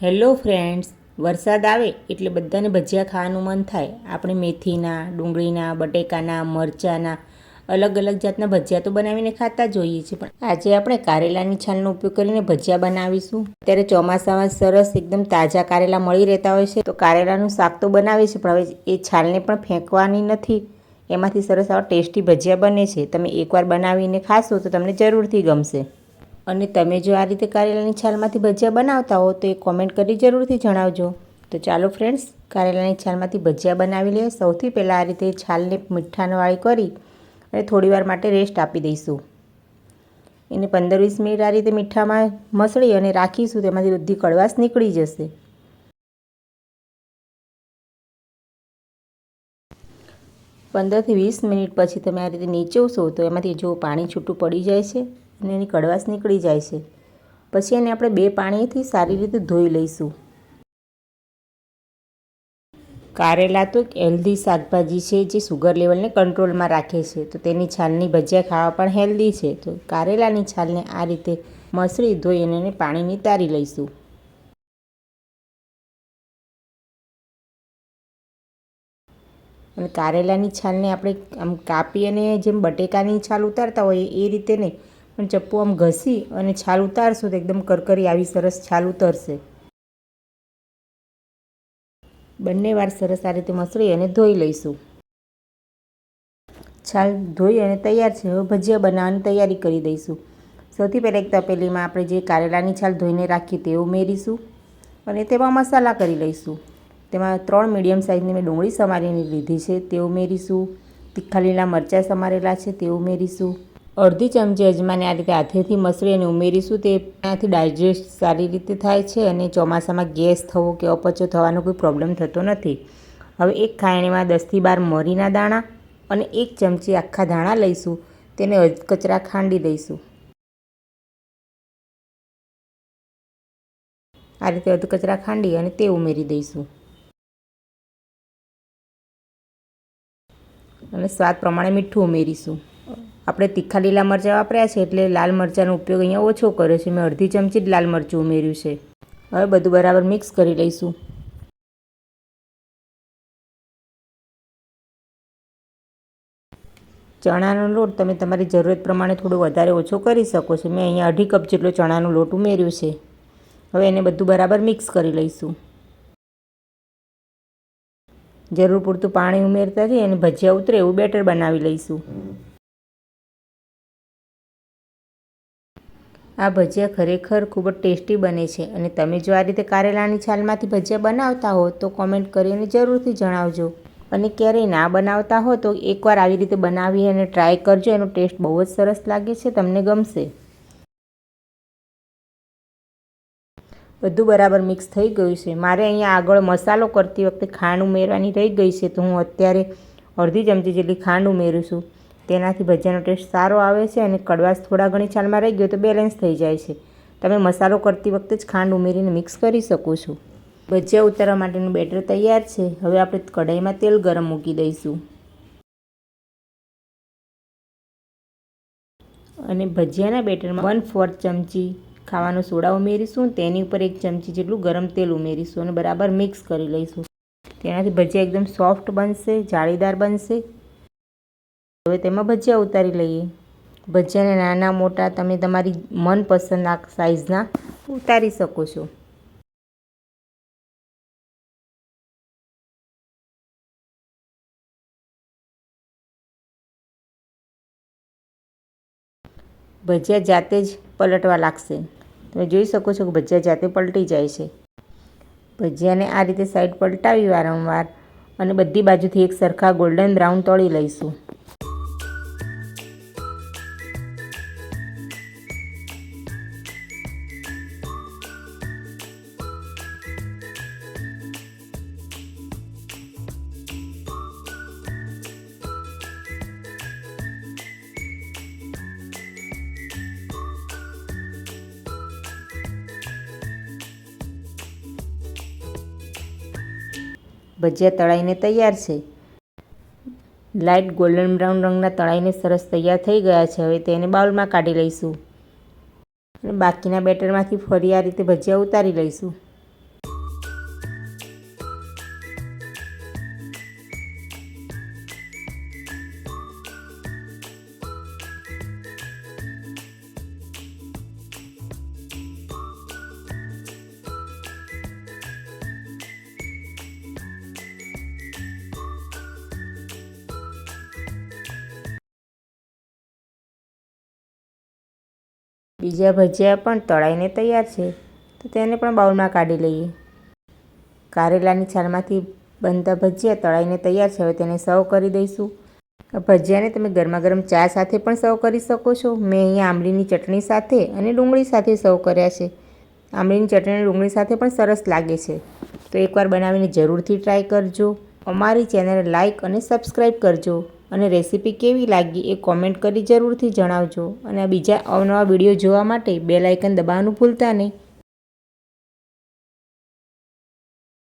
Hello friends, વરસાદ આવે એટલે બધાને ભજીયા ખાવાનું મન થાય. આપણે મેથીના, ડુંગળીના, બટેકાના, મરચાંના અલગ અલગ જાતના ભજીયા તો બનાવીને ખાતા જોઈએ છીએ, પણ આજે આપણે કારેલાની છાલનો ઉપયોગ કરીને ભજીયા બનાવીશું. અત્યારે ચોમાસામાં સરસ એકદમ તાજા કારેલા મળી રહેતા હોય છે, તો કારેલાનું શાક તો બનાવે છે, પણ હવે એ છાલને પણ ફેંકવાની નથી. એમાંથી સરસ આવા ટેસ્ટી ભજીયા બને છે. તમે એકવાર બનાવીને ખાશો તો તમને જરૂરથી ગમશે. અને તમે જો આ રીતે કારેલાની છાલમાંથી ભજીયા બનાવતા હો તો એ કોમેન્ટ કરી જરૂરથી જણાવજો. તો ચાલો ફ્રેન્ડ્સ, કારેલાની છાલમાંથી ભજીયા બનાવી લઈએ. સૌથી પહેલાં આ રીતે છાલને મીઠાવાળી કરી અને થોડીવાર માટે રેસ્ટ આપી દઈશું. એને 15-20 મિનિટ આ રીતે મીઠામાં મસળી અને રાખીશું. તેમાંથી બધી કડવાશ નીકળી જશે. પંદરથી 20 મિનિટ પછી તમે આ રીતે નીચોવશો તો એમાંથી જો પાણી છૂટું પડી જાય છે અને એની કડવાશ નીકળી જાય છે. પછી એને આપણે 2 પાણીથી સારી રીતે ધોઈ લઈશું. કારેલા તો એક હેલ્ધી શાકભાજી છે જે સુગર લેવલને કંટ્રોલમાં રાખે છે, તો તેની છાલની ભજીયા ખાવા પણ હેલ્ધી છે. તો કારેલાની છાલને આ રીતે મસળી ધોઈ અને એને પાણી નિતારી લઈશું. અને કારેલાની છાલને આપણે આમ કાપી અને જેમ બટેકાની છાલ ઉતારતા હોય એ રીતે નહીં, પણ ચપ્પુ આમ ઘસી અને છાલ ઉતારશું તો એકદમ કરકરી આવી સરસ છાલ ઉતરશે. બંને વાર સરસ આ રીતે મસળી અને ધોઈ લઈશું. છાલ ધોઈ અને તૈયાર છે. હવે ભજીયા બનાવવાની તૈયારી કરી દઈશું. સૌથી પહેલાં એક તપેલીમાં આપણે જે કારેલાની છાલ ધોઈને રાખી તે ઉમેરીશું અને તેમાં મસાલા કરી લઈશું. તેમાં 3 મીડિયમ સાઇઝની મેં ડુંગળી સમારીને લીધી છે તે ઉમેરીશું. તીખા લીલા મરચાં સમારેલા છે તે ઉમેરીશું. અડધી ચમચી અજમાને આ રીતે હાથેથી મસળી અને ઉમેરીશું. તેનાથી ડાયજેસ્ટ સારી રીતે થાય છે અને ચોમાસામાં ગેસ થવો કે અપચો થવાનો કોઈ પ્રોબ્લેમ થતો નથી. હવે એક ખાયણીમાં 10થી 12 મરીના દાણા અને 1 ચમચી આખા ધાણા લઈશું. તેને કચરા ખાંડી દઈશું. આ રીતે અધકચરા ખાંડી અને તે ઉમેરી દઈશું. અને સ્વાદ પ્રમાણે મીઠું ઉમેરીશું. આપણે તીખા લીલા મરચાં વાપર્યા છે એટલે લાલ મરચાંનો ઉપયોગ અહીંયા ઓછો કર્યો છે. મેં અડધી ચમચી જ લાલ મરચું ઉમેર્યું છે. હવે બધું બરાબર મિક્સ કરી લઈશું. ચણાનો લોટ તમે તમારી જરૂરત પ્રમાણે થોડો વધારે ઓછો કરી શકો છો. મેં અહીંયા 2.5 કપ જેટલો ચણાનો લોટ ઉમેર્યો છે. હવે એને બધું બરાબર મિક્સ કરી લઈશું. જરૂર પૂરતું પાણી ઉમેરતા જઈ અને ભજીયા ઉતરે એવું બેટર બનાવી લઈશું. આ ભજીયા ખરેખર ખૂબ જ ટેસ્ટી બને છે અને તમે જો આ રીતે કારેલાની છાલમાંથી ભજીયા બનાવતા હો તો કોમેન્ટ કરીને જરૂરથી જણાવજો. અને ક્યારેય ના બનાવતા હો તો એકવાર આવી રીતે બનાવી અને ટ્રાય કરજો. એનો ટેસ્ટ બહુ જ સરસ લાગે છે, તમને ગમશે. બધું બરાબર મિક્સ થઈ ગયું છે. મારે અહીંયા આગળ મસાલો કરતી વખતે ખાંડ ઉમેરવાની રહી ગઈ છે, તો હું અત્યારે અડધી ચમચી જેટલી ખાંડ ઉમેરું છું. તેનાથી ભજીયાનો ટેસ્ટ સારો આવે છે અને કડવાશ થોડા ઘણી છાલમાં રહી ગયો તો બેલેન્સ થઈ જાય છે. તમે મસાલો કરતી વખતે જ ખાંડ ઉમેરીને મિક્સ કરી શકો છો. ભજીયા ઉતારવા માટેનું બેટર તૈયાર છે. હવે આપણે કઢાઈમાં તેલ ગરમ મૂકી દઈશું અને ભજીયાના બેટરમાં 1/4 ચમચી ખાવાનો સોડા ઉમેરીશું. તેની ઉપર 1 ચમચી જેટલું ગરમ તેલ ઉમેરીશું અને બરાબર મિક્સ કરી લઈશું. તેનાથી ભજીયા એકદમ સોફ્ટ બનશે, જાળીદાર બનશે. હવે તેમાં ભજીયા ઉતારી લઈએ. ભજીયાને નાના મોટા તમે તમારી મનપસંદ સાઇઝના ઉતારી શકો છો. ભજીયા જાતે જ પલટવા લાગશે. તમે જોઈ શકો છો કે ભજીયા જાતે પલટી જાય છે. ભજીયાને આ રીતે સાઈડ પલટાવી વારંવાર અને બધી બાજુથી એક સરખા ગોલ્ડન બ્રાઉન તળી લઈશું. ભજીયા તળાઈને તૈયાર છે. લાઇટ ગોલ્ડન બ્રાઉન રંગના તળાઈને સરસ તૈયાર થઈ ગયા છે. હવે તેને બાઉલમાં કાઢી લઈશું અને બાકીના બેટરમાંથી ફરી આ રીતે ભજીયા ઉતારી લઈશું. બીજા ભજીયા પણ તળાઈને તૈયાર છે, તો તેને પણ બાઉલમાં કાઢી લઈએ. કારેલાની છાલમાંથી બનતા ભજીયા તળાઈને તૈયાર છે. હવે તેને સર્વ કરી દઈશું. ભજીયાને તમે ગરમા ગરમ ચા સાથે પણ સર્વ કરી શકો છો. મેં અહીંયા આંબલીની ચટણી સાથે અને ડુંગળી સાથે સર્વ કર્યા છે. આંબલીની ચટણી અને ડુંગળી સાથે પણ સરસ લાગે છે. તો એકવાર બનાવીને જરૂરથી ટ્રાય કરજો. અમારી ચેનલ લાઇક અને સબસ્ક્રાઈબ કરજો અને રેસીપી કેવી લાગી એ કોમેન્ટ કરી જરૂરથી જણાવજો. અને બીજા અવનવા વિડીયો જોવા માટે બેલ આઇકન દબાવવાનું ભૂલતા નહીં.